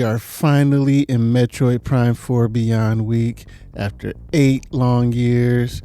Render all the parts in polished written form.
We are finally in Metroid Prime 4 Beyond Week after 8 long years.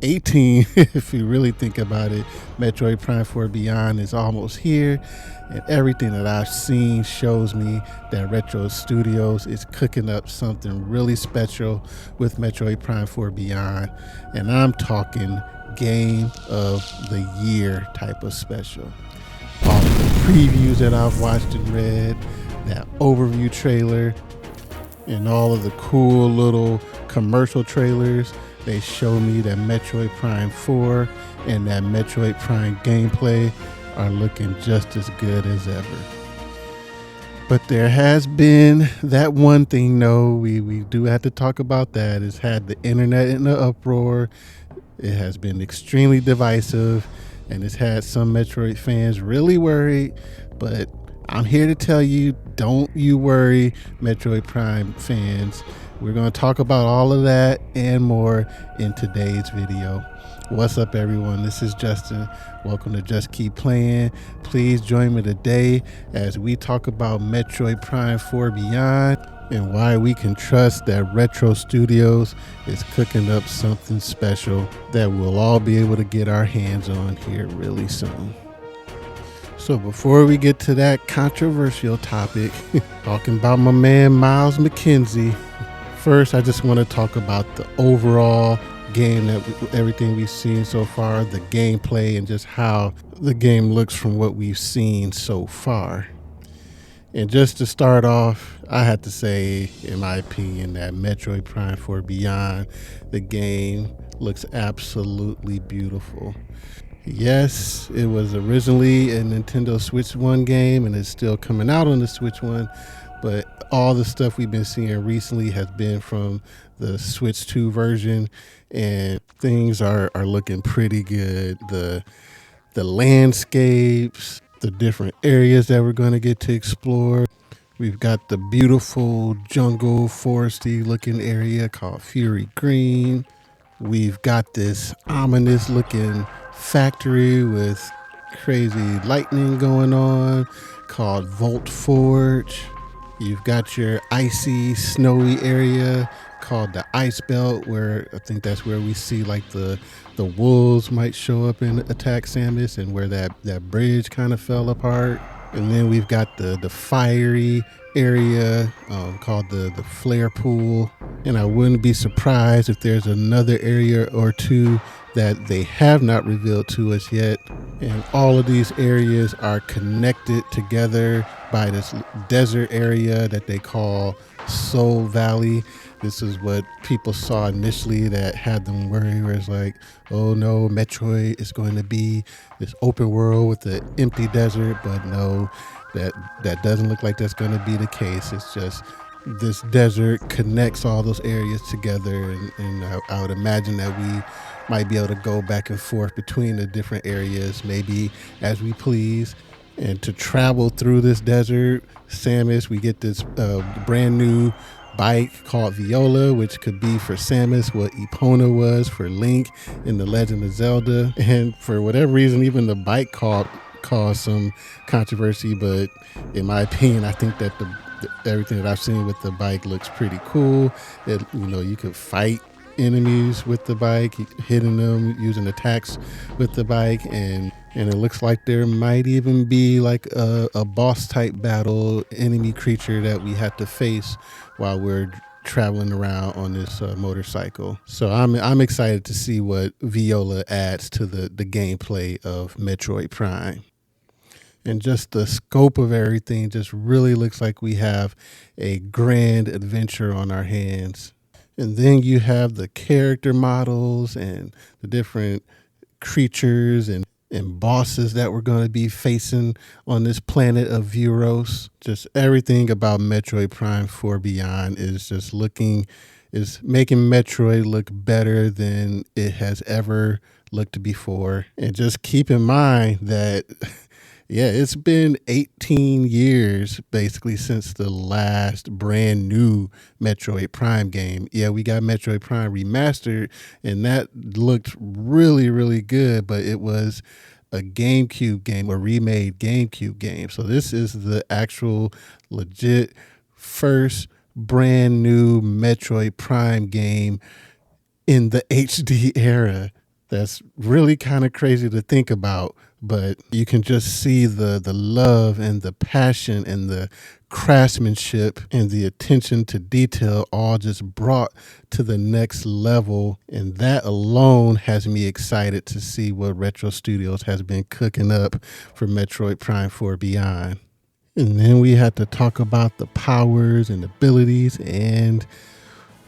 18, if you really think about it. Metroid Prime 4 Beyond is almost here, and everything that I've seen shows me that Retro Studios is cooking up something really special with Metroid Prime 4 Beyond, and I'm talking Game of the Year type of special. All of the previews that I've watched and read, that overview trailer, and all of the cool little commercial trailers, they show me that Metroid Prime 4 and that Metroid Prime gameplay are looking just as good as ever. But there has been that one thing, we do have to talk about that. It's had the internet in an uproar. It has been extremely divisive, and it's had some Metroid fans really worried, but I'm here to tell you, don't you worry, Metroid Prime fans. We're going to talk about all of that and more in today's video. What's up, everyone? This is Justin. Welcome to Just Keep Playing. Please join me today as we talk about Metroid Prime 4 Beyond and why we can trust that Retro Studios is cooking up something special that we'll all be able to get our hands on here really soon. So before we get to that controversial topic, talking about my man Myles McKenzie, first I just want to talk about the overall game, everything we've seen so far, the gameplay, and just how the game looks from what we've seen so far. And just to start off, I have to say, in my opinion, that Metroid Prime 4 Beyond, the game looks absolutely beautiful. Yes, it was originally a Nintendo Switch 1 game and it's still coming out on the Switch 1, but all the stuff we've been seeing recently has been from the Switch 2 version, and things are looking pretty good. The landscapes, the different areas that we're going to get to explore. We've got the beautiful jungle, foresty looking area called Fury Green. We've got this ominous looking factory with crazy lightning going on called Volt Forge. You've got your icy, snowy area called the Ice Belt, where I think that's where we see like the wolves might show up and attack Samus, and where that bridge kind of fell apart. And then we've got the fiery area called the Flare Pool. And I wouldn't be surprised if there's another area or two that they have not revealed to us yet. And all of these areas are connected together by this desert area that they call Soul Valley. This is what people saw initially that had them worried, where it's like, oh no, Metroid is going to be this open world with the empty desert. But no, that doesn't look like that's going to be the case. It's just this desert connects all those areas together, and I would imagine that we might be able to go back and forth between the different areas, maybe as we please. And to travel through this desert, Samus, we get this brand new bike called Viola, which could be for Samus what Epona was for Link in The Legend of Zelda. And for whatever reason, even the bike caused some controversy, but in my opinion, I think that everything that I've seen with the bike looks pretty cool. You could fight enemies with the bike, hitting them, using attacks with the bike, and it looks like there might even be like a boss type battle enemy creature that we have to face while we're traveling around on this motorcycle. So I'm excited to see what Viola adds to the gameplay of Metroid Prime. And just the scope of everything just really looks like we have a grand adventure on our hands. And then you have the character models and the different creatures and bosses that we're going to be facing on this planet of Vuros. Just everything about Metroid Prime 4 Beyond is making Metroid look better than it has ever looked before. And just keep in mind that yeah, it's been 18 years basically since the last brand new Metroid Prime game. Yeah, we got Metroid Prime Remastered, and that looked really, really good, but it was a GameCube game, a remade GameCube game. So this is the actual legit first brand new Metroid Prime game in the HD era. That's really kind of crazy to think about, but you can just see the love and the passion and the craftsmanship and the attention to detail all just brought to the next level. And that alone has me excited to see what Retro Studios has been cooking up for Metroid Prime 4 Beyond. And then we had to talk about the powers and abilities and,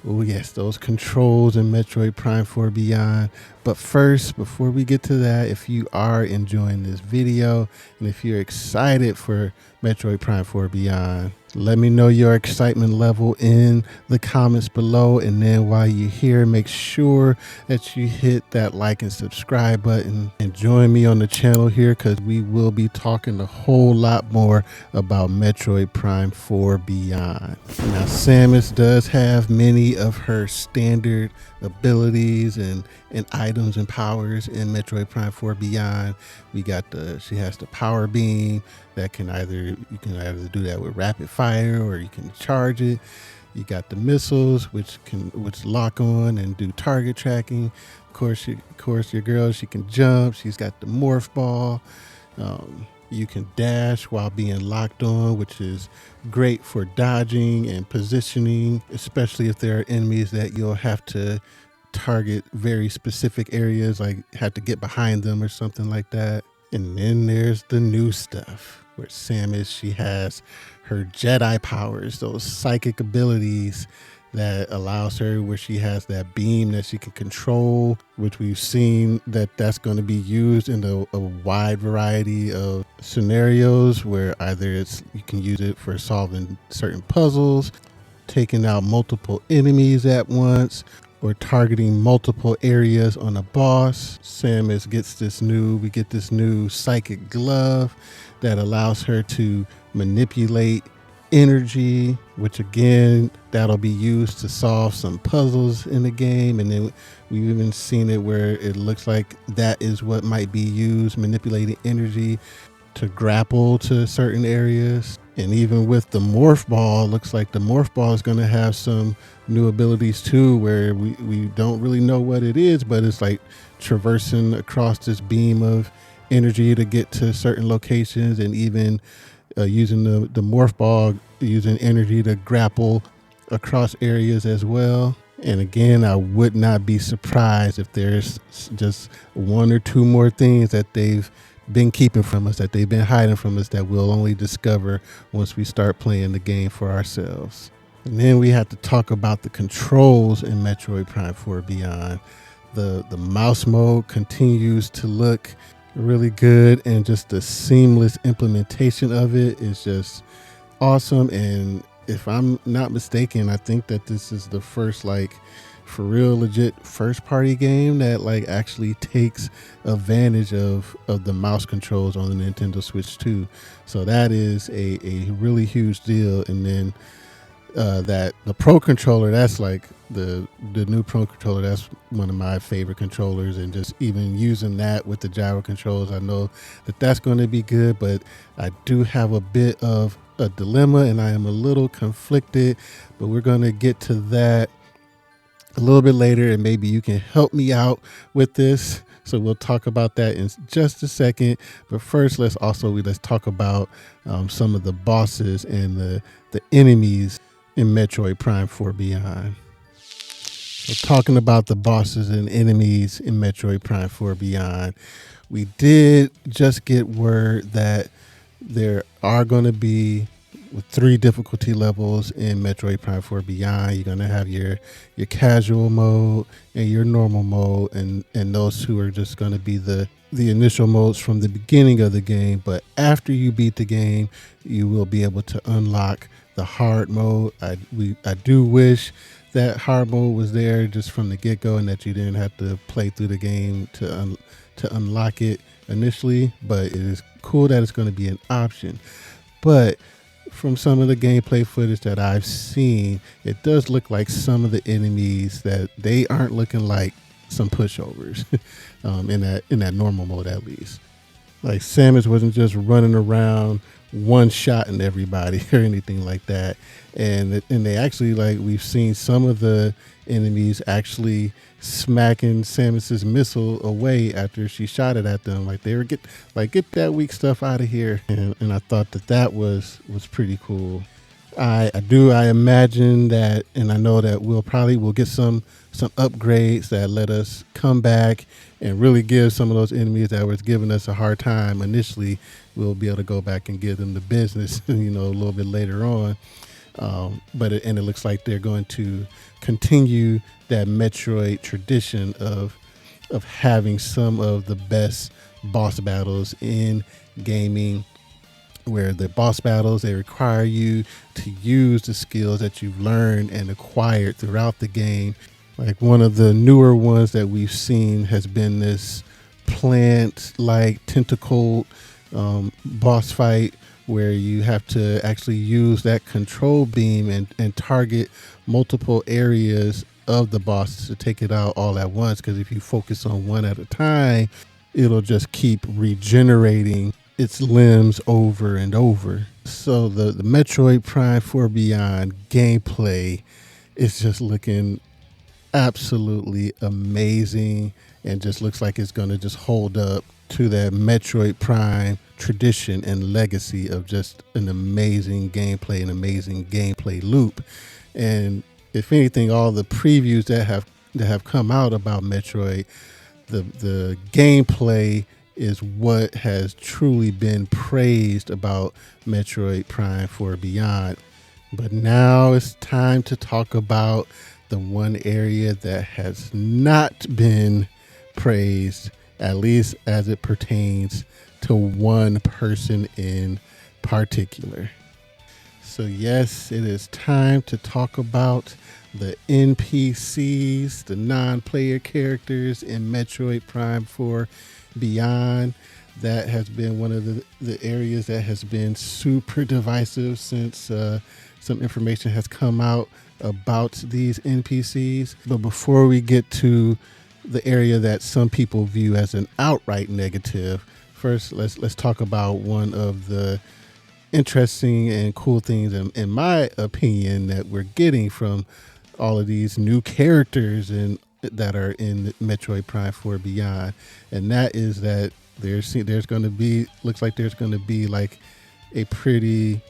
oh yes, those controls in Metroid Prime 4 Beyond. But first, before we get to that, if you are enjoying this video and if you're excited for Metroid Prime 4 Beyond, let me know your excitement level in the comments below. And then while you're here, make sure that you hit that like and subscribe button and join me on the channel here, because we will be talking a whole lot more about Metroid Prime 4 Beyond. Now, Samus does have many of her standard abilities and items and powers in Metroid Prime 4 Beyond. She has the power beam that you can either do that with rapid fire or you can charge it. You got the missiles which lock on and do target tracking. Of course, your girl, she can jump. She's got the morph ball. You can dash while being locked on, which is great for dodging and positioning, especially if there are enemies that you'll have to target very specific areas, like have to get behind them or something like that. And then there's the new stuff where Samus, she has her Jedi powers, those psychic abilities that allows her, where she has that beam that she can control, which we've seen that's going to be used in a wide variety of scenarios, where either you can use it for solving certain puzzles, taking out multiple enemies at once, or targeting multiple areas on a boss. Samus we get this new psychic glove that allows her to manipulate energy, which again, that'll be used to solve some puzzles in the game. And then we've even seen it where it looks like that is what might be used, manipulating energy to grapple to certain areas. And even with the morph ball, it looks like the morph ball is going to have some new abilities too, where we don't really know what it is, but it's like traversing across this beam of energy to get to certain locations, and even using the morph ball, using energy to grapple across areas as well. And again, I would not be surprised if there's just one or two more things that they've been keeping from us, that they've been hiding from us, that we'll only discover once we start playing the game for ourselves. And then we have to talk about the controls in Metroid Prime 4 Beyond. The mouse mode continues to look really good, and just the seamless implementation of it is just awesome. And if I'm not mistaken, I think that this is the first for real legit first party game that actually takes advantage of the mouse controls on the Nintendo Switch 2. So that is a really huge deal. And then that the Pro Controller, that's the new Pro Controller, that's one of my favorite controllers. And just even using that with the gyro controls, I know that's going to be good. But I do have a bit of a dilemma, and I am a little conflicted, but we're going to get to that a little bit later, and maybe you can help me out with this. So we'll talk about that in just a second. But first, let's talk about some of the bosses and the enemies in Metroid Prime 4 Beyond. So talking about the bosses and enemies in Metroid Prime 4 Beyond, we did just get word that there are going to be 3 difficulty levels in Metroid Prime 4 Beyond. You're going to have your casual mode and your normal mode, and those 2 are just going to be the initial modes from the beginning of the game. But after you beat the game, you will be able to unlock the hard mode. I do wish that hard mode was there just from the get-go, and that you didn't have to play through the game to unlock it initially, but it is cool that it's going to be an option. But from some of the gameplay footage that I've seen, it does look like some of the enemies that they aren't looking like some pushovers in that normal mode, at least. Like Samus wasn't just running around one shotting everybody or anything like that. And they actually, like, we've seen some of the enemies actually smacking Samus's missile away after she shot it at them. Like, they were get that weak stuff out of here. And I thought that was pretty cool. I imagine that, and I know that we'll get some upgrades that let us come back and really give some of those enemies that was giving us a hard time initially. We'll be able to go back and give them the business, a little bit later on. But it looks like they're going to continue that Metroid tradition of having some of the best boss battles in gaming, where the boss battles, they require you to use the skills that you've learned and acquired throughout the game. Like, one of the newer ones that we've seen has been this plant-like tentacle boss fight, where you have to actually use that control beam and target multiple areas of the boss to take it out all at once. Because if you focus on one at a time, it'll just keep regenerating its limbs over and over. So the Metroid Prime 4 Beyond gameplay is just looking absolutely amazing, and just looks like it's going to just hold up to that Metroid Prime tradition and legacy of just an amazing gameplay loop. And if anything, all the previews that have come out about Metroid, the gameplay is what has truly been praised about Metroid Prime 4 Beyond. But now it's time to talk about the one area that has not been praised, at least as it pertains to one person in particular. So yes, it is time to talk about the NPCs, the non-player characters in Metroid Prime 4 Beyond. That has been one of the areas that has been super divisive since some information has come out about these NPCs. But before we get to the area that some people view as an outright negative, first let's talk about one of the interesting and cool things, in my opinion, that we're getting from all of these new characters that are in Metroid Prime 4 Beyond. And that is that looks like there's going to be like a pretty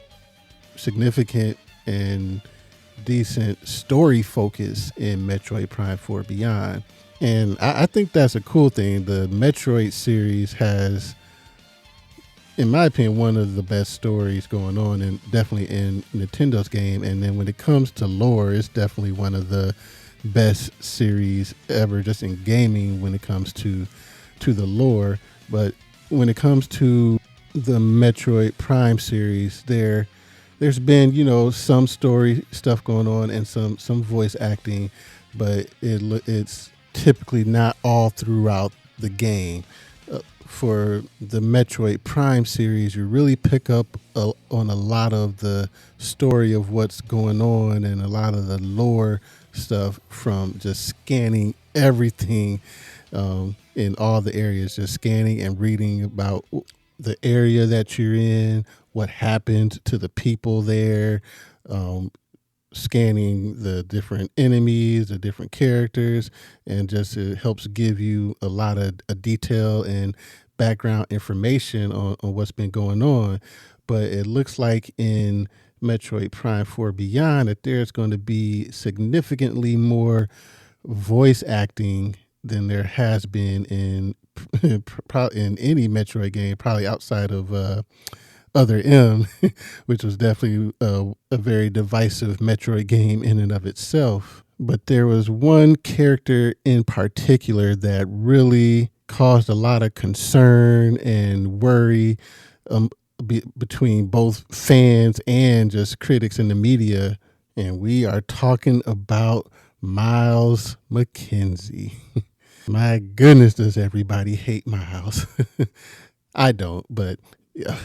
significant and decent story focus in Metroid Prime 4 Beyond. And I think that's a cool thing. The Metroid series has, in my opinion, one of the best stories going on, and definitely in Nintendo's game. And then when it comes to lore, it's definitely one of the best series ever just in gaming when it comes to the lore. But when it comes to the Metroid Prime series, there's been, some story stuff going on and some voice acting, but it's typically not all throughout the game. For the Metroid Prime series, you really pick up on a lot of the story of what's going on and a lot of the lore stuff from just scanning everything in all the areas, just scanning and reading about the area that you're in, what happened to the people there, scanning the different enemies, the different characters, and just it helps give you a lot of detail and background information on what's been going on. But it looks like in Metroid Prime 4 Beyond that there's going to be significantly more voice acting than there has been in any Metroid game, probably outside of Other M, which was definitely a very divisive Metroid game in and of itself. But there was one character in particular that really caused a lot of concern and worry between both fans and just critics in the media. And we are talking about Myles McKenzie. My goodness, does everybody hate Myles? I don't, but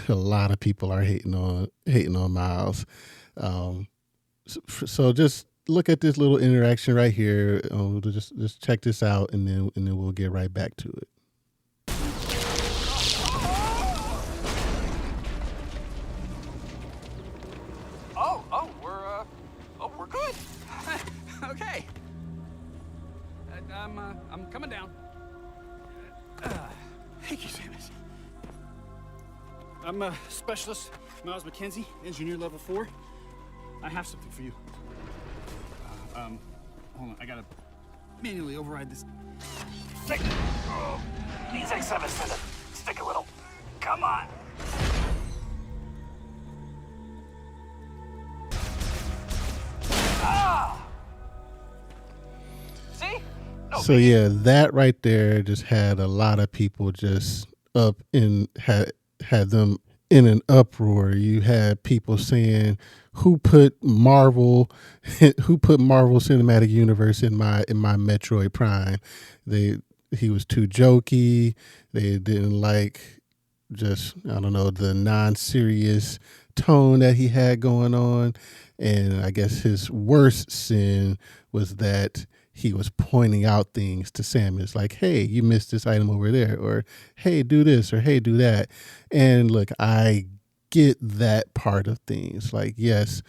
a lot of people are hating on Myles. So just look at this little interaction right here. Just check this out, and then we'll get right back to it. I'm coming down. Thank you, Samus. I'm a specialist, Myles McKenzie, engineer level 4. I have something for you. Hold on, I gotta manually override this. These X7 to stick a little. Come on. Ah! See? No So yeah, that right there just had a lot of people just up in had them in an uproar. You had people saying, "Who put Marvel, who put Marvel Cinematic Universe in my Metroid Prime?" He was too jokey. They didn't like just, I don't know, the non-serious tone that he had going on. And I guess his worst sin was that he was pointing out things to Samus like, hey, you missed this item over there, or hey, do this, or hey, do that. And look, I get that part of things. Like, yes,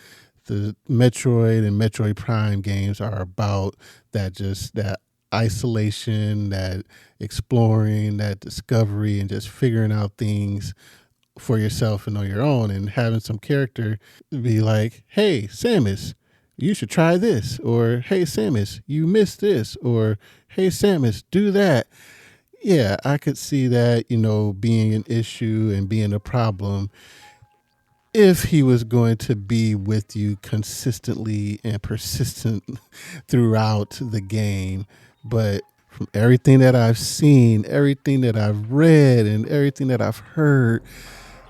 the Metroid and Metroid Prime games are about that isolation, that exploring, that discovery, and just figuring out things for yourself and on your own, and having some character be like, hey, Samus, you should try this, or hey, Samus, you missed this, or hey, Samus, do that. Yeah, I could see that, being an issue and being a problem if he was going to be with you consistently and persistent throughout the game. But from everything that I've seen, everything that I've read, and everything that I've heard,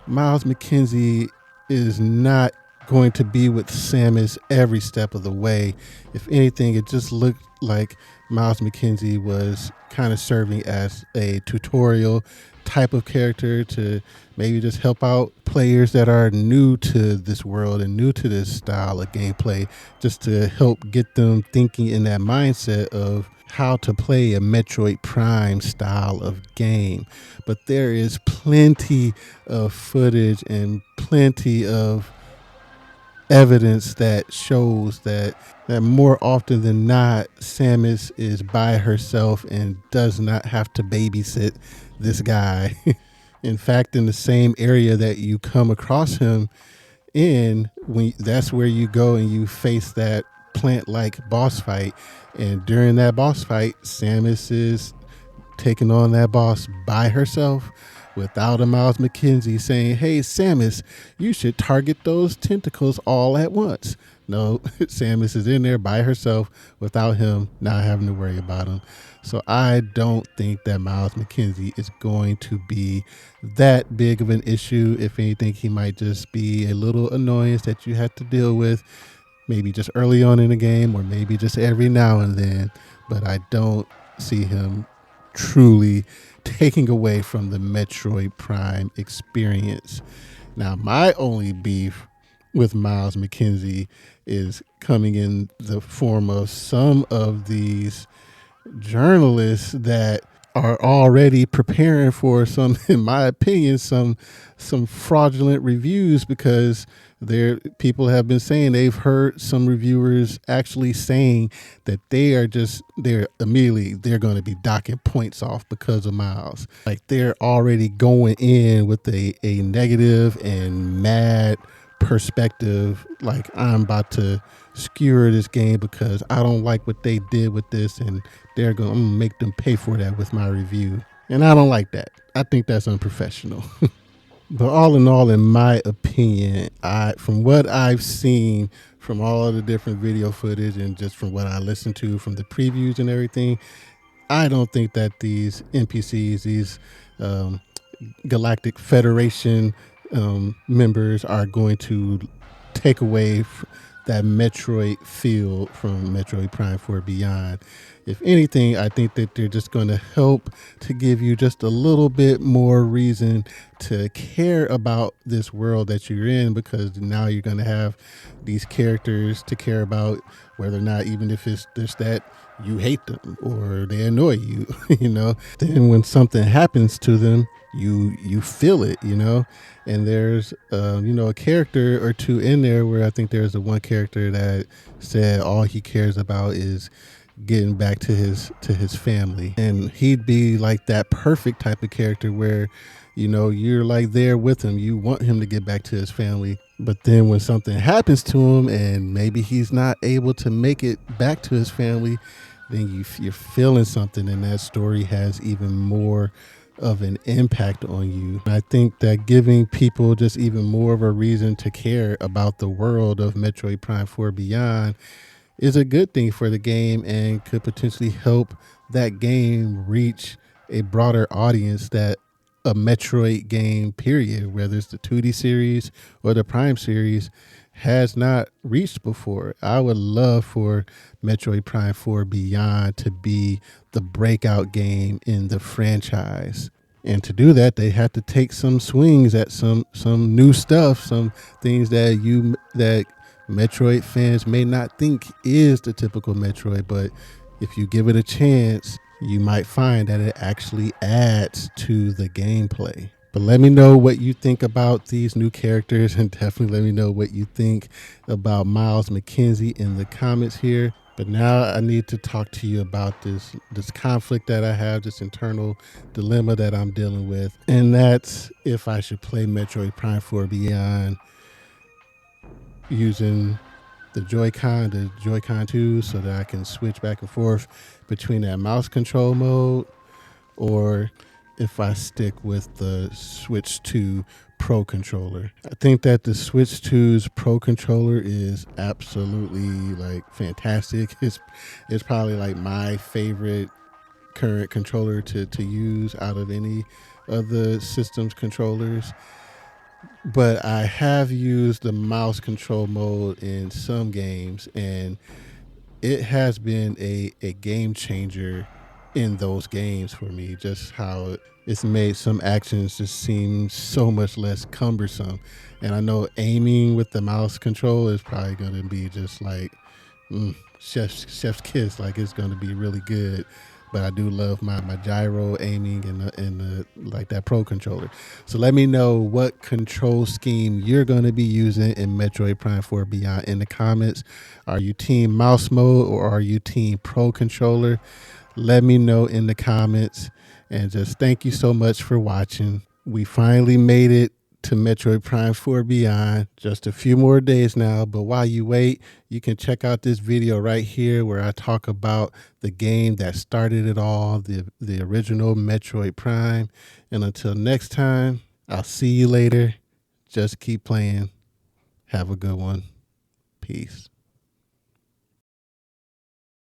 Myles McKenzie is not going to be with Samus every step of the way. If anything, it just looked like Myles McKenzie was kind of serving as a tutorial type of character to maybe just help out players that are new to this world and new to this style of gameplay, just to help get them thinking in that mindset of how to play a Metroid Prime style of game. But there is plenty of footage and plenty of evidence that shows that more often than not, Samus is by herself and does not have to babysit this guy. In fact, in the same area that you come across him in, that's where you go and you face that plant-like boss fight. And during that boss fight, Samus is taking on that boss by herself without a Myles McKenzie saying, hey, Samus, you should target those tentacles all at once. No, Samus is in there by herself without him not having to worry about him. So I don't think that Myles McKenzie is going to be that big of an issue. If anything, he might just be a little annoyance that you have to deal with, maybe just early on in the game, or maybe just every now and then. But I don't see him truly taking away from the Metroid Prime experience. Now, my only beef with Myles McKenzie is coming in the form of some of these journalists that are already preparing for some, in my opinion, some fraudulent reviews, because people have been saying they've heard some reviewers actually saying that they're going to be docking points off because of Myles. Like, they're already going in with a negative and mad perspective, like, I'm about to skewer this game because I don't like what they did with this, and I'm gonna make them pay for that with my review. And I don't like that. I think that's unprofessional. But all in all, in my opinion, from what I've seen from all of the different video footage and just from what I listened to from the previews and everything, I don't think that these NPCs, these Galactic Federation members, are going to take away that Metroid feel from Metroid Prime 4 Beyond. If anything, I think that they're just going to help to give you just a little bit more reason to care about this world that you're in, because now you're going to have these characters to care about, whether or not, even if it's just that you hate them or they annoy you, then when something happens to them, you feel it, and there's a character or two in there where I think there's the one character that said all he cares about is getting back to his family. And he'd be like that perfect type of character where, you're like there with him. You want him to get back to his family. But then when something happens to him and maybe he's not able to make it back to his family, then you're feeling something, and that story has even more of an impact on you. I think that giving people just even more of a reason to care about the world of Metroid Prime 4 Beyond is a good thing for the game and could potentially help that game reach a broader audience that a Metroid game, period, whether it's the 2D series or the Prime series, has not reached before. I would love for Metroid Prime 4 Beyond to be the breakout game in the franchise. And to do that, they have to take some swings at some new stuff, some things that Metroid fans may not think is the typical Metroid, but if you give it a chance, you might find that it actually adds to the gameplay. But let me know what you think about these new characters, and definitely let me know what you think about Myles McKenzie in the comments here. But now I need to talk to you about this conflict that I have, this internal dilemma that I'm dealing with, and that's if I should play Metroid Prime 4 Beyond using the Joy-Con 2, so that I can switch back and forth between that mouse control mode, or if I stick with the Switch 2 Pro controller. I think that the Switch 2's Pro controller is absolutely like fantastic. It's probably like my favorite current controller to use out of any of the system's controllers. But I have used the mouse control mode in some games, and it has been a game changer in those games for me. Just how it's made some actions just seem so much less cumbersome. And I know aiming with the mouse control is probably going to be just like chef's kiss. Like, it's going to be really good. But I do love my gyro aiming and the like that Pro controller. So let me know what control scheme you're going to be using in Metroid Prime 4 Beyond in the comments. Are you team mouse mode or are you team Pro controller? Let me know in the comments. And just thank you so much for watching. We finally made it to Metroid Prime 4 Beyond. Just a few more days now, but while you wait, you can check out this video right here where I talk about the game that started it all, the original Metroid Prime. And until next time, I'll see you later. Just keep playing. Have a good one. Peace.